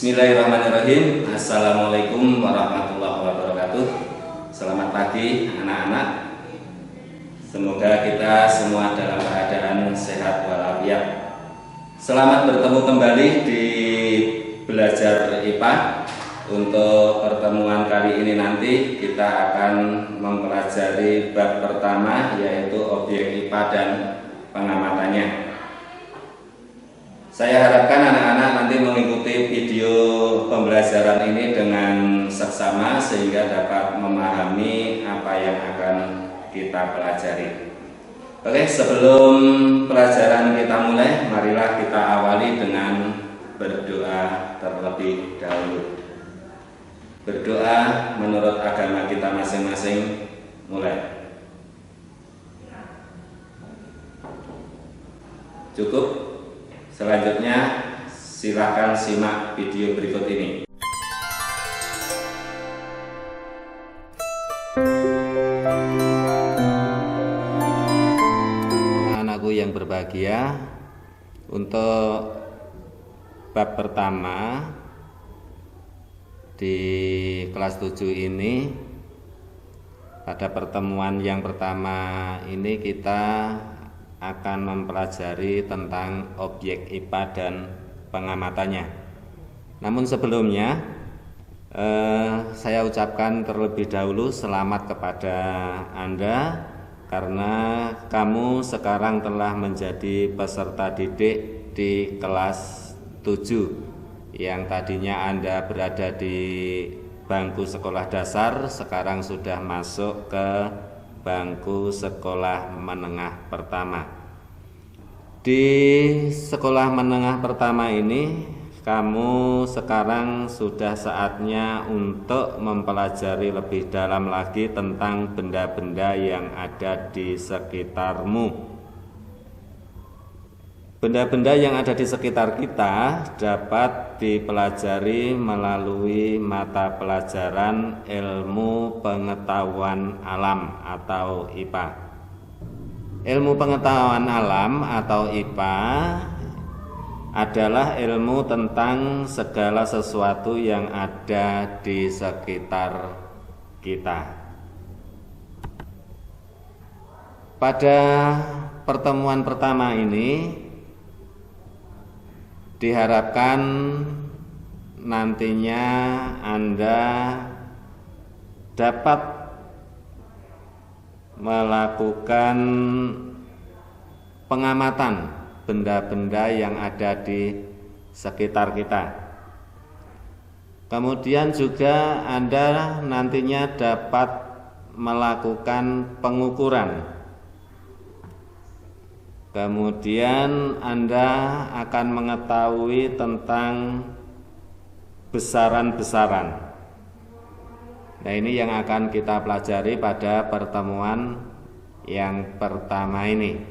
Bismillahirrahmanirrahim. Assalamualaikum warahmatullahi wabarakatuh. Selamat pagi anak-anak. Semoga kita semua dalam keadaan sehat walafiat. Selamat bertemu kembali di belajar IPA. Untuk pertemuan kali ini nanti kita akan mempelajari bab pertama, yaitu objek IPA dan pengamatannya. Saya harapkan anak-anak nanti mengikuti video pembelajaran ini dengan seksama sehingga dapat memahami apa yang akan kita pelajari. Oke, sebelum pelajaran kita mulai, marilah kita awali dengan berdoa terlebih dahulu. Berdoa menurut agama kita masing-masing. Mulai. Cukup? Selanjutnya silakan simak video berikut ini. Anak-anakku yang berbahagia, untuk bab pertama di kelas 7 ini, pada pertemuan yang pertama ini kita akan mempelajari tentang objek IPA dan pengamatannya. Namun sebelumnya saya ucapkan terlebih dahulu selamat kepada Anda karena kamu sekarang telah menjadi peserta didik di kelas 7. Yang tadinya Anda berada di bangku sekolah dasar, sekarang sudah masuk ke bangku sekolah menengah pertama. Di sekolah menengah pertama ini, kamu sekarang sudah saatnya untuk mempelajari lebih dalam lagi tentang benda-benda yang ada di sekitarmu. Benda-benda yang ada di sekitar kita dapat dipelajari melalui mata pelajaran ilmu pengetahuan alam atau IPA. Ilmu pengetahuan alam atau IPA adalah ilmu tentang segala sesuatu yang ada di sekitar kita. Pada pertemuan pertama ini diharapkan nantinya Anda dapat melakukan pengamatan benda-benda yang ada di sekitar kita. Kemudian juga Anda nantinya dapat melakukan pengukuran. Kemudian Anda akan mengetahui tentang besaran-besaran. Nah, ini yang akan kita pelajari pada pertemuan yang pertama ini.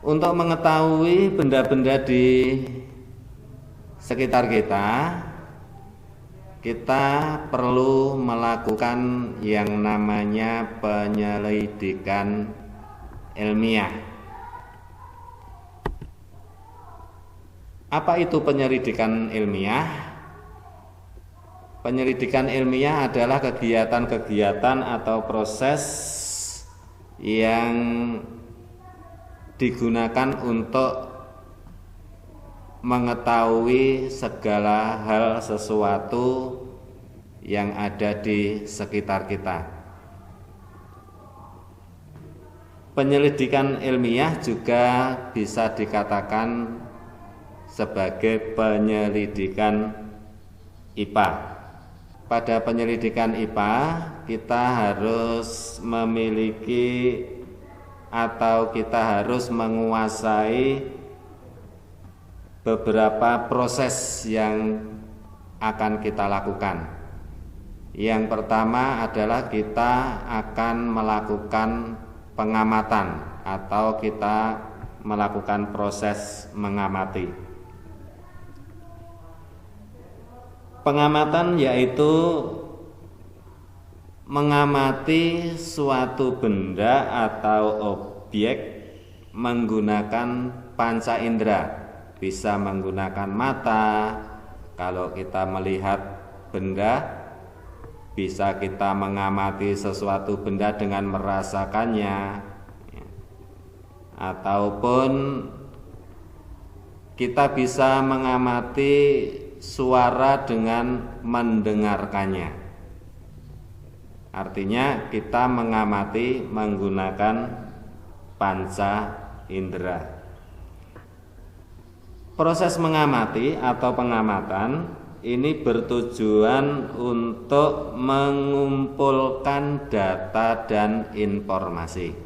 Untuk mengetahui benda-benda di sekitar kita perlu melakukan yang namanya penyelidikan ilmiah. Apa itu penyelidikan ilmiah? Penyelidikan ilmiah adalah kegiatan-kegiatan atau proses yang digunakan untuk mengetahui segala hal sesuatu yang ada di sekitar kita. Penyelidikan ilmiah juga bisa dikatakan sebagai penyelidikan IPA. Pada penyelidikan IPA, kita harus memiliki atau kita harus menguasai beberapa proses yang akan kita lakukan. Yang pertama adalah kita akan melakukan pengamatan atau kita melakukan proses mengamati. Pengamatan yaitu mengamati suatu benda atau objek menggunakan panca indera bisa menggunakan mata. Kalau kita melihat benda, bisa kita mengamati sesuatu benda dengan merasakannya, ataupun kita bisa mengamati suara dengan mendengarkannya. Artinya kita mengamati menggunakan panca indera. Proses mengamati atau pengamatan ini bertujuan untuk mengumpulkan data dan informasi.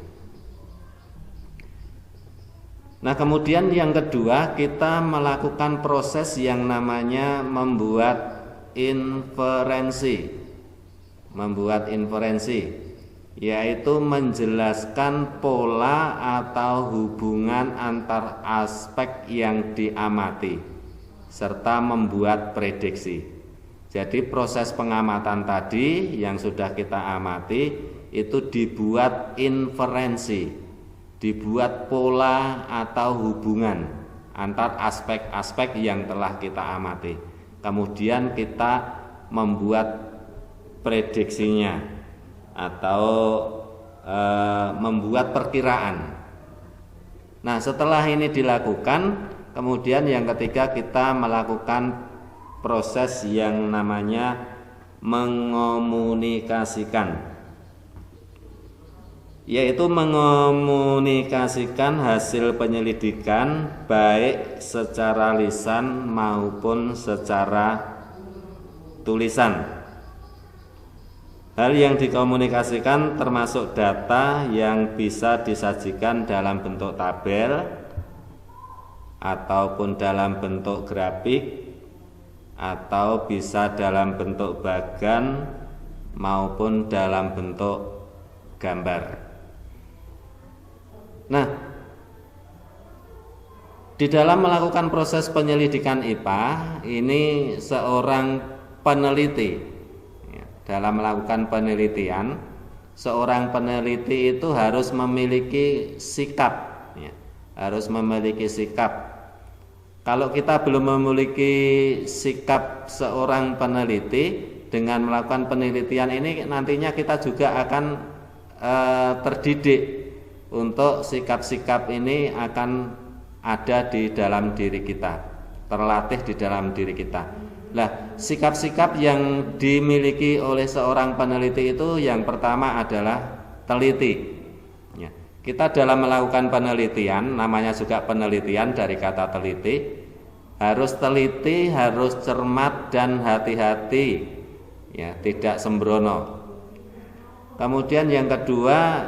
Nah, kemudian yang kedua, kita melakukan proses yang namanya membuat inferensi. Yaitu menjelaskan pola atau hubungan antar aspek yang diamati serta membuat prediksi. Jadi proses pengamatan tadi yang sudah kita amati itu dibuat inferensi, dibuat pola atau hubungan antar aspek-aspek yang telah kita amati. Kemudian kita membuat prediksinya atau membuat perkiraan. Nah, setelah ini dilakukan, kemudian yang ketiga kita melakukan proses yang namanya mengomunikasikan, yaitu mengomunikasikan hasil penyelidikan baik secara lisan maupun secara tulisan. Hal yang dikomunikasikan termasuk data yang bisa disajikan dalam bentuk tabel ataupun dalam bentuk grafik atau bisa dalam bentuk bagan maupun dalam bentuk gambar. Nah, di dalam melakukan proses penyelidikan IPA ini seorang peneliti dalam melakukan penelitian, seorang peneliti itu harus memiliki sikap, harus memiliki sikap. Kalau kita belum memiliki sikap seorang peneliti, dengan melakukan penelitian ini nantinya kita juga akan terdidik untuk sikap-sikap ini akan ada di dalam diri kita, terlatih di dalam diri kita. Nah, sikap-sikap yang dimiliki oleh seorang peneliti itu yang pertama adalah teliti. Ya, kita dalam melakukan penelitian, namanya juga penelitian dari kata teliti, harus teliti, harus cermat dan hati-hati, ya, tidak sembrono. Kemudian yang kedua,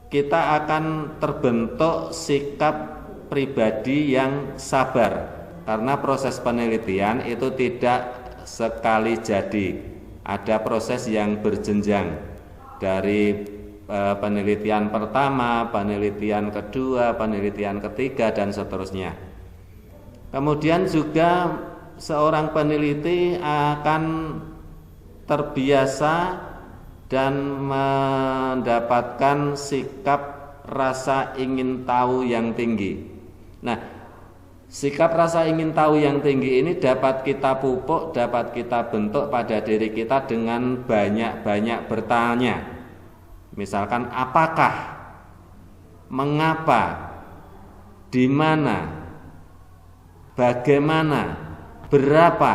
kita akan terbentuk sikap pribadi yang sabar. Karena proses penelitian itu tidak sekali jadi, ada proses yang berjenjang dari penelitian pertama, penelitian kedua, penelitian ketiga dan seterusnya. Kemudian juga seorang peneliti akan terbiasa dan mendapatkan sikap rasa ingin tahu yang tinggi. Nah, sikap rasa ingin tahu yang tinggi ini dapat kita pupuk, dapat kita bentuk pada diri kita dengan banyak-banyak bertanya. Misalkan apakah, mengapa, di mana, bagaimana, berapa,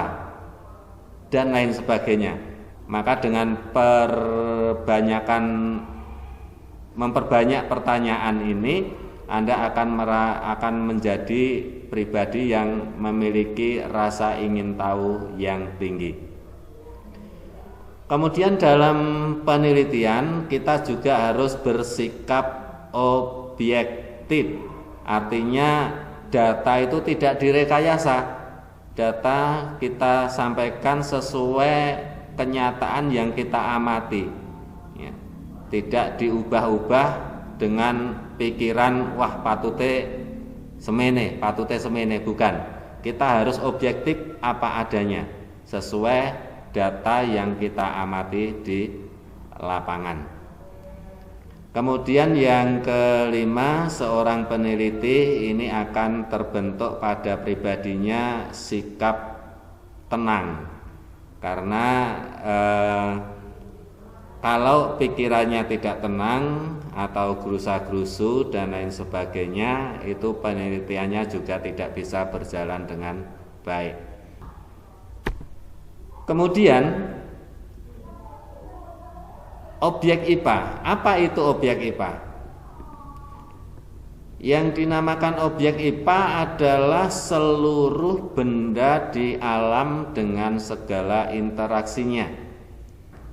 dan lain sebagainya. Maka dengan memperbanyak pertanyaan ini, Anda akan menjadi pribadi yang memiliki rasa ingin tahu yang tinggi. Kemudian dalam penelitian kita juga harus bersikap objektif. Artinya data itu tidak direkayasa. Data kita sampaikan sesuai kenyataan yang kita amati, ya. Tidak diubah-ubah dengan pikiran wah patute semene, bukan. Kita harus objektif apa adanya sesuai data yang kita amati di lapangan. Kemudian yang kelima, seorang peneliti ini akan terbentuk pada pribadinya sikap tenang. Karena kalau pikirannya tidak tenang atau gerusa-gerusu dan lain sebagainya, itu penelitiannya juga tidak bisa berjalan dengan baik. Kemudian objek IPA. Apa itu objek IPA? Yang dinamakan objek IPA adalah seluruh benda di alam dengan segala interaksinya,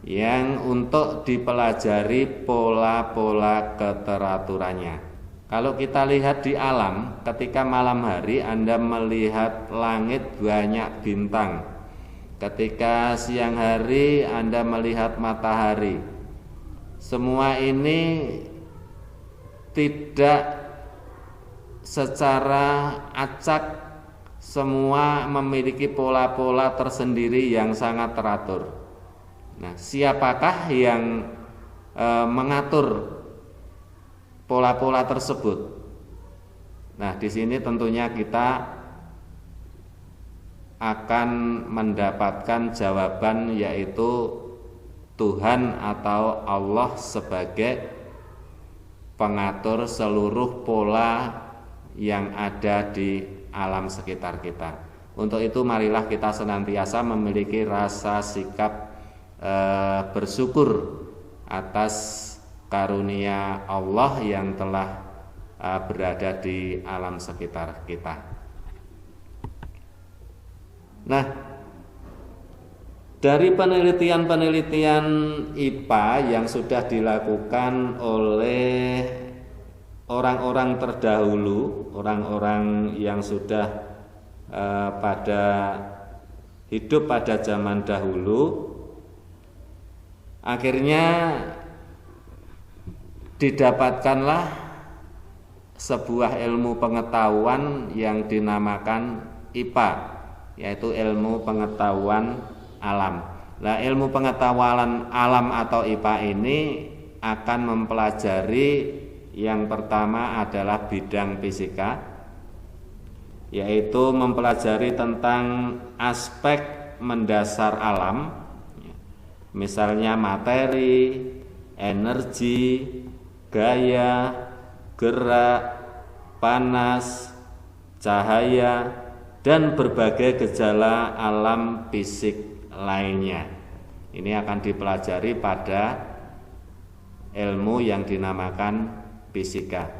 yang untuk dipelajari pola-pola keteraturannya. Kalau kita lihat di alam, ketika malam hari Anda melihat langit banyak bintang. Ketika siang hari Anda melihat matahari. Semua ini tidak secara acak, semua memiliki pola-pola tersendiri yang sangat teratur. Nah, siapakah yang mengatur pola-pola tersebut? Nah, di sini tentunya kita akan mendapatkan jawaban, yaitu Tuhan atau Allah sebagai pengatur seluruh pola yang ada di alam sekitar kita. Untuk itu marilah kita senantiasa memiliki rasa sikap bersyukur atas karunia Allah yang telah berada di alam sekitar kita. Nah, dari penelitian-penelitian IPA yang sudah dilakukan oleh orang-orang terdahulu, orang-orang yang sudah hidup pada zaman dahulu, akhirnya didapatkanlah sebuah ilmu pengetahuan yang dinamakan IPA, yaitu ilmu pengetahuan alam. Nah, ilmu pengetahuan alam atau IPA ini akan mempelajari yang pertama adalah bidang fisika, yaitu mempelajari tentang aspek mendasar alam, misalnya materi, energi, gaya, gerak, panas, cahaya, dan berbagai gejala alam fisik lainnya. Ini akan dipelajari pada ilmu yang dinamakan fisika.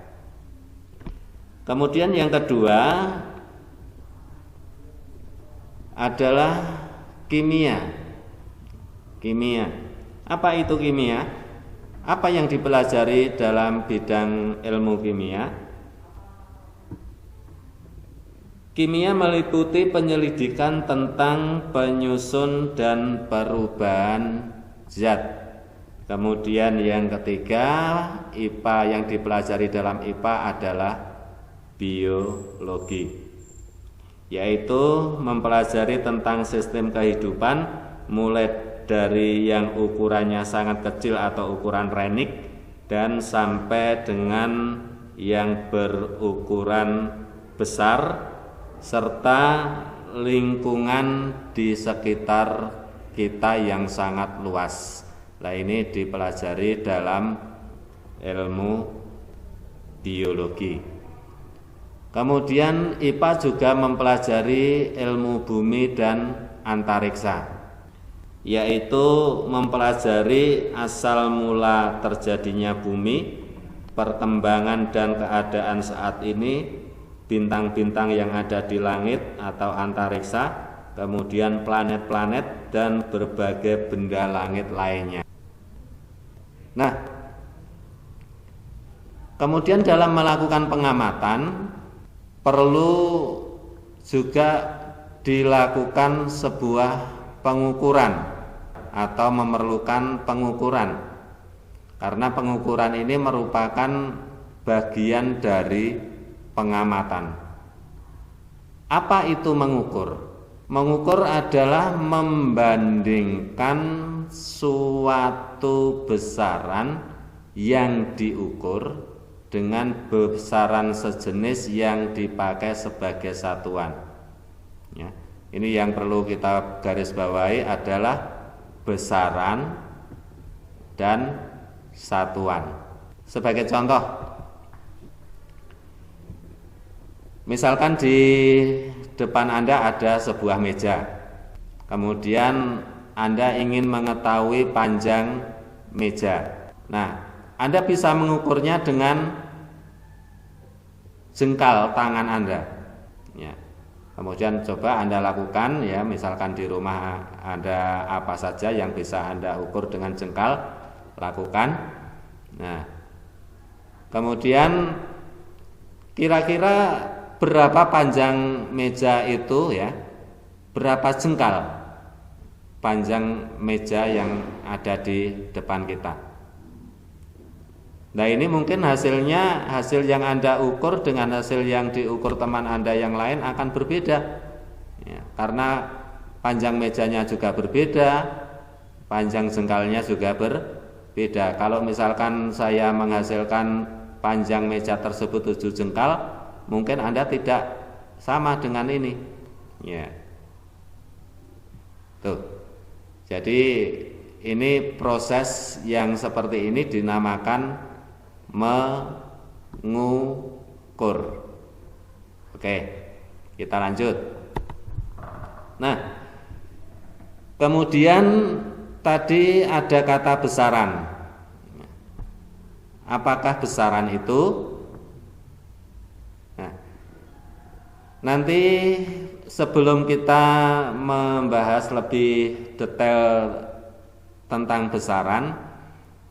Kemudian yang kedua adalah kimia. Kimia. Apa itu kimia? Apa yang dipelajari dalam bidang ilmu kimia? Kimia meliputi penyelidikan tentang penyusun dan perubahan zat. Kemudian yang ketiga, IPA yang dipelajari dalam IPA adalah biologi, yaitu mempelajari tentang sistem kehidupan, mulai dari yang ukurannya sangat kecil atau ukuran renik dan sampai dengan yang berukuran besar, serta lingkungan di sekitar kita yang sangat luas. Nah, ini dipelajari dalam ilmu biologi. Kemudian IPA juga mempelajari ilmu bumi dan antariksa, yaitu mempelajari asal mula terjadinya bumi, perkembangan dan keadaan saat ini, bintang-bintang yang ada di langit atau antariksa, kemudian planet-planet dan berbagai benda langit lainnya. Nah, kemudian dalam melakukan pengamatan perlu juga dilakukan sebuah pengukuran atau memerlukan pengukuran, karena pengukuran ini merupakan bagian dari pengamatan. Apa itu mengukur? Mengukur adalah membandingkan suatu besaran yang diukur dengan besaran sejenis yang dipakai sebagai satuan. Ya, ini yang perlu kita garis bawahi adalah besaran dan satuan. Sebagai contoh, misalkan di depan Anda ada sebuah meja, kemudian Anda ingin mengetahui panjang meja. Nah, Anda bisa mengukurnya dengan jengkal tangan Anda. Ya. Kemudian coba Anda lakukan, ya, misalkan di rumah ada apa saja yang bisa Anda ukur dengan jengkal, lakukan. Nah, kemudian kira-kira berapa panjang meja itu, ya? Berapa jengkal panjang meja yang ada di depan kita? Nah, ini mungkin hasil yang Anda ukur dengan hasil yang diukur teman Anda yang lain akan berbeda, ya, karena panjang mejanya juga berbeda, panjang jengkalnya juga berbeda. Kalau misalkan saya menghasilkan panjang meja tersebut 7 jengkal, mungkin Anda tidak sama dengan ini, ya. Tuh. Jadi ini proses yang seperti ini dinamakan mengukur. Oke, kita lanjut. Nah, kemudian tadi ada kata besaran. Apakah besaran itu? Nah, nanti sebelum kita membahas lebih detail tentang besaran,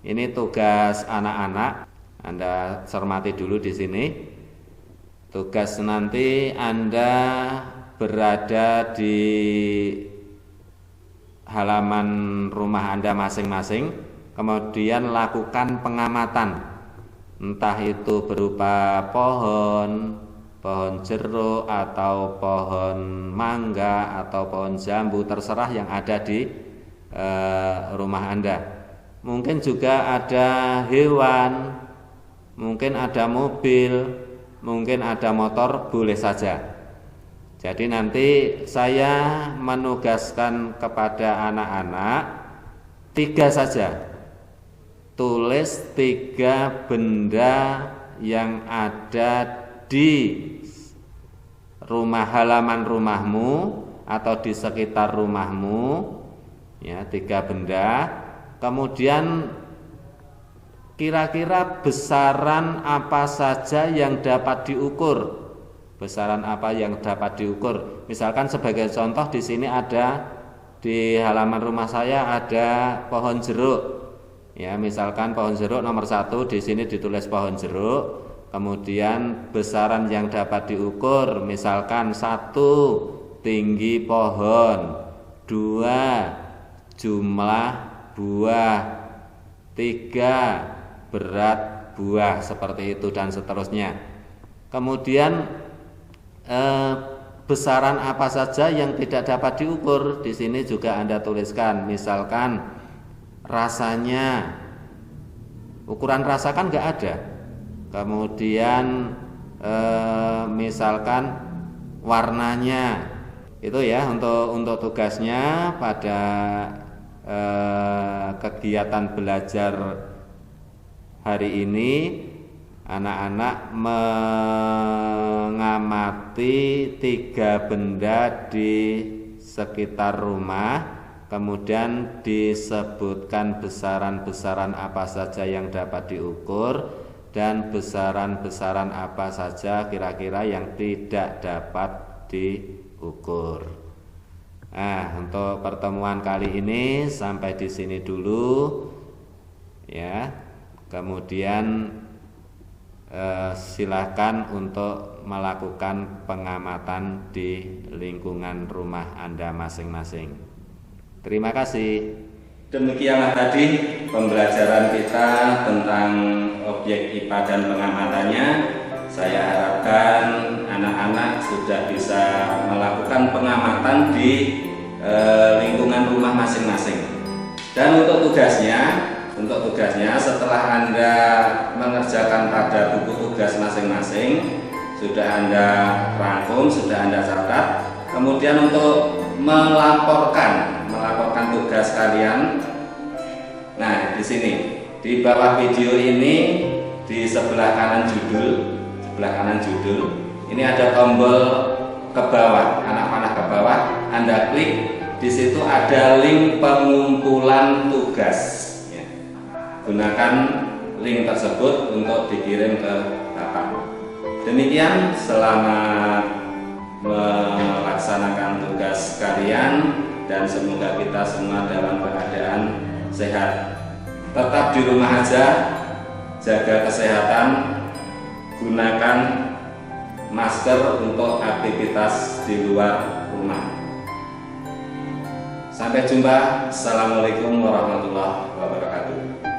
ini tugas anak-anak. Anda cermati dulu di sini. Tugas nanti Anda berada di halaman rumah Anda masing-masing, kemudian lakukan pengamatan. Entah itu berupa pohon jeruk atau pohon mangga atau pohon jambu, terserah yang ada di rumah Anda. Mungkin juga ada hewan, mungkin ada mobil, mungkin ada motor, boleh saja. Jadi nanti saya menugaskan kepada anak-anak 3 saja. Tulis 3 benda yang ada di halaman rumahmu atau di sekitar rumahmu, ya, 3 benda. Kemudian kira-kira besaran apa saja yang dapat diukur? Besaran apa yang dapat diukur? Misalkan sebagai contoh di sini ada di halaman rumah saya ada pohon jeruk. Ya, misalkan pohon jeruk nomor 1 di sini ditulis pohon jeruk. Kemudian besaran yang dapat diukur, misalkan 1 tinggi pohon, 2 jumlah buah, 3 berat buah, seperti itu dan seterusnya. Kemudian besaran apa saja yang tidak dapat diukur, di sini juga Anda tuliskan. Misalkan rasanya, ukuran rasa kan nggak ada. Kemudian misalkan warnanya, itu ya untuk tugasnya pada kegiatan belajar hari ini. Anak-anak mengamati 3 benda di sekitar rumah, kemudian disebutkan besaran-besaran apa saja yang dapat diukur dan besaran-besaran apa saja kira-kira yang tidak dapat diukur. Nah, untuk pertemuan kali ini sampai di sini dulu, ya. Kemudian silakan untuk melakukan pengamatan di lingkungan rumah Anda masing-masing. Terima kasih. Demikianlah tadi pembelajaran kita tentang objek IPA dan pengamatannya. Saya harapkan anak-anak sudah bisa melakukan pengamatan di lingkungan rumah masing-masing. Dan untuk tugasnya, untuk tugasnya setelah Anda mengerjakan pada buku tugas masing-masing, sudah Anda rangkum, sudah Anda catat. Kemudian untuk melaporkan tugas kalian. Nah, di sini di bawah video ini di sebelah kanan judul, ini ada tombol ke bawah, anak panah ke bawah. Anda klik, di situ ada link pengumpulan tugas. Ya. Gunakan link tersebut untuk dikirim ke Bapak. Demikian, selamat melaksanakan tugas kalian dan semoga kita semua dalam keadaan sehat. Tetap di rumah aja, jaga kesehatan, gunakan masker untuk aktivitas di luar rumah. Sampai jumpa. Assalamualaikum warahmatullahi wabarakatuh.